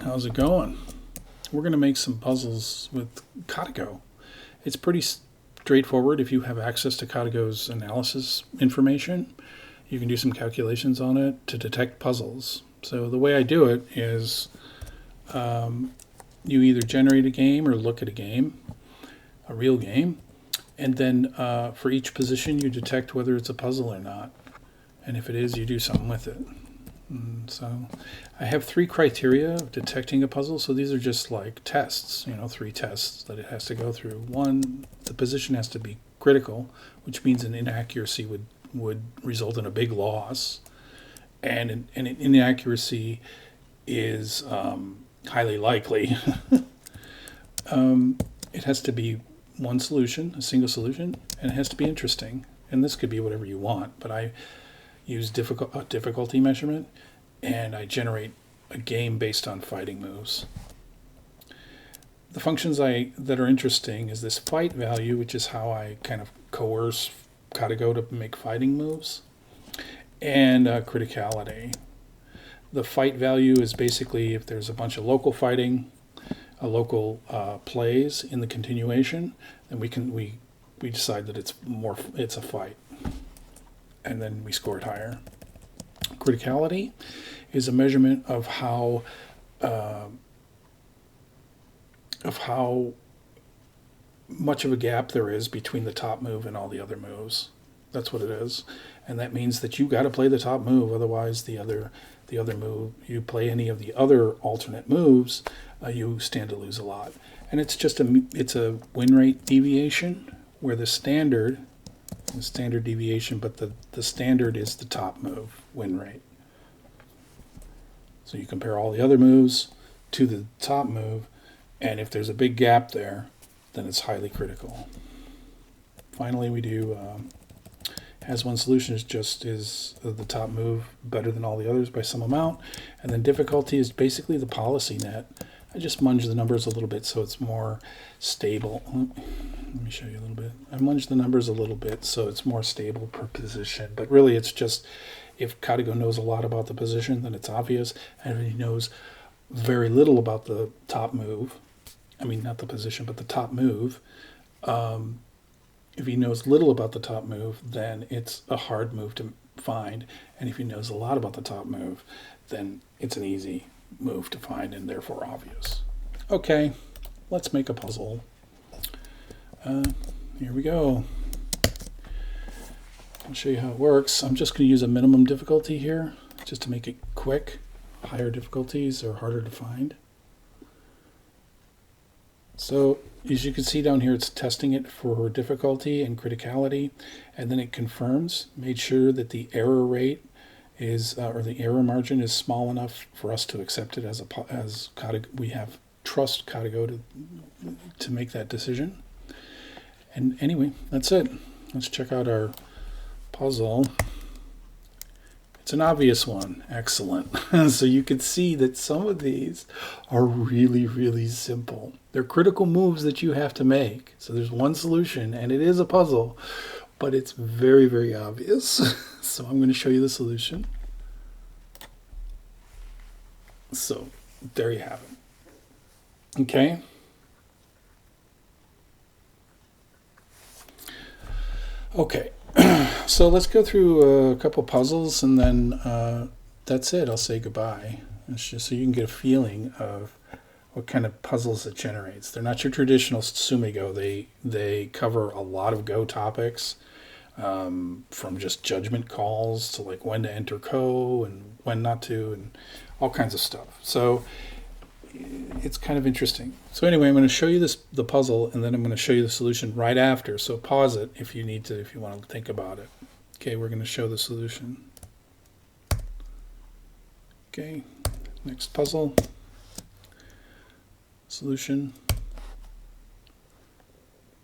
How's it going? We're going to make some puzzles with KataGo. It's pretty straightforward if you have access to KataGo's analysis information. You can do some calculations on it to detect puzzles. So the way I do it is you either generate a game or look at a game, a real game, and then for each position you detect whether it's a puzzle or not. And if it is, you do something with it. So I have 3 criteria of detecting a puzzle. So these are just like tests, 3 tests that it has to go through. One, the position has to be critical, which means an inaccuracy would result in a big loss. And an inaccuracy is highly likely. It has to be one solution, a single solution, and it has to be interesting. And this could be whatever you want, but I use a difficulty measurement, and I generate a game based on fighting moves. The functions that are interesting is this fight value, which is how I kind of coerce KataGo to make fighting moves, and criticality. The fight value is basically if there's a bunch of local fighting, local plays in the continuation, then we decide that it's a fight, and then we score it higher. Criticality is a measurement of how much of a gap there is between the top move and all the other moves. That's what it is, and that means that you got to play the top move. Otherwise, the other move, you play any of the other alternate moves, you stand to lose a lot. And it's a win rate deviation where the standard deviation, but the standard is the top move win rate. So you compare all the other moves to the top move, and if there's a big gap there, then it's highly critical. Finally, we do has one solution is the top move better than all the others by some amount, and then difficulty is basically the policy net. I just munge the numbers a little bit so it's more stable. Let me show you a little bit. I munge the numbers a little bit so it's more stable per position, but really it's just if KataGo knows a lot about the position, then it's obvious, and if he knows very little about the top move, I mean not the position but the top move, if he knows little about the top move, then it's a hard move to find, and if he knows a lot about the top move, then it's an easy move to find and therefore obvious. Okay, let's make a puzzle. Here we go. I'll show you how it works. I'm just going to use a minimum difficulty here just to make it quick. Higher difficulties are harder to find. So as you can see down here, it's testing it for difficulty and criticality, and then it confirms, made sure that the error rate is or the error margin is small enough for us to accept it as KataGo. We have trust KataGo to make that decision. And anyway, that's it. Let's check out our puzzle. It's an obvious one. Excellent. So you can see that some of these are really, really simple. They're critical moves that you have to make. So there's one solution, and it is a puzzle, but it's very, very obvious. So I'm going to show you the solution. So there you have it. Okay. Okay. So let's go through a couple puzzles, and then that's it. I'll say goodbye. It's just so you can get a feeling of what kind of puzzles it generates. They're not your traditional Sumigo. They cover a lot of Go topics, from just judgment calls to like when to enter Ko and when not to, and all kinds of stuff. So it's kind of interesting. So anyway, I'm going to show you the puzzle, and then I'm going to show you the solution right after. So pause it if you need to, if you want to think about it. Okay, we're going to show the solution. Okay, next puzzle. Solution.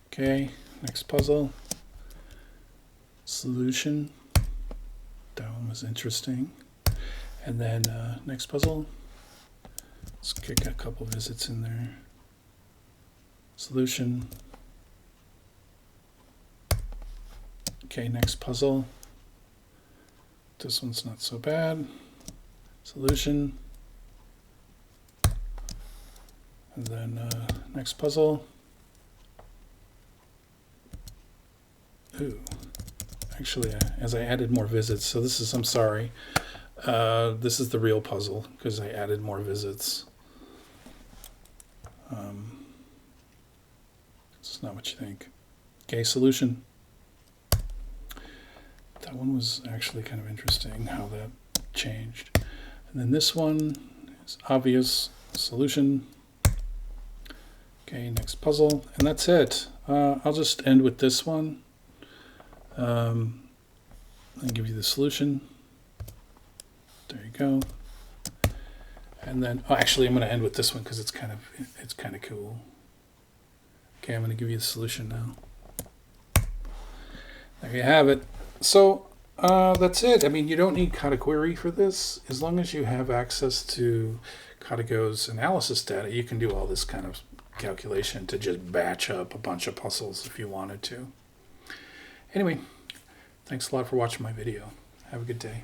Okay, next puzzle. Solution. That one was interesting. And then next puzzle. Let's kick a couple visits in there. Solution. Okay, next puzzle. This one's not so bad. Solution. And then next puzzle. Ooh, actually, as I added more visits, so this is, I'm sorry, this is the real puzzle because I added more visits. It's not what you think. Okay, solution. That one was actually kind of interesting how that changed. And then this one is obvious, solution. Okay, next puzzle, and that's it. I'll just end with this one. And give you the solution. There you go. And then, oh, actually, I'm going to end with this one because it's kind of cool. Okay, I'm going to give you the solution now. There you have it. So that's it. I mean, you don't need KataQuery for this. As long as you have access to KataGo's analysis data, you can do all this kind of calculation to just batch up a bunch of puzzles if you wanted to. Anyway, thanks a lot for watching my video. Have a good day.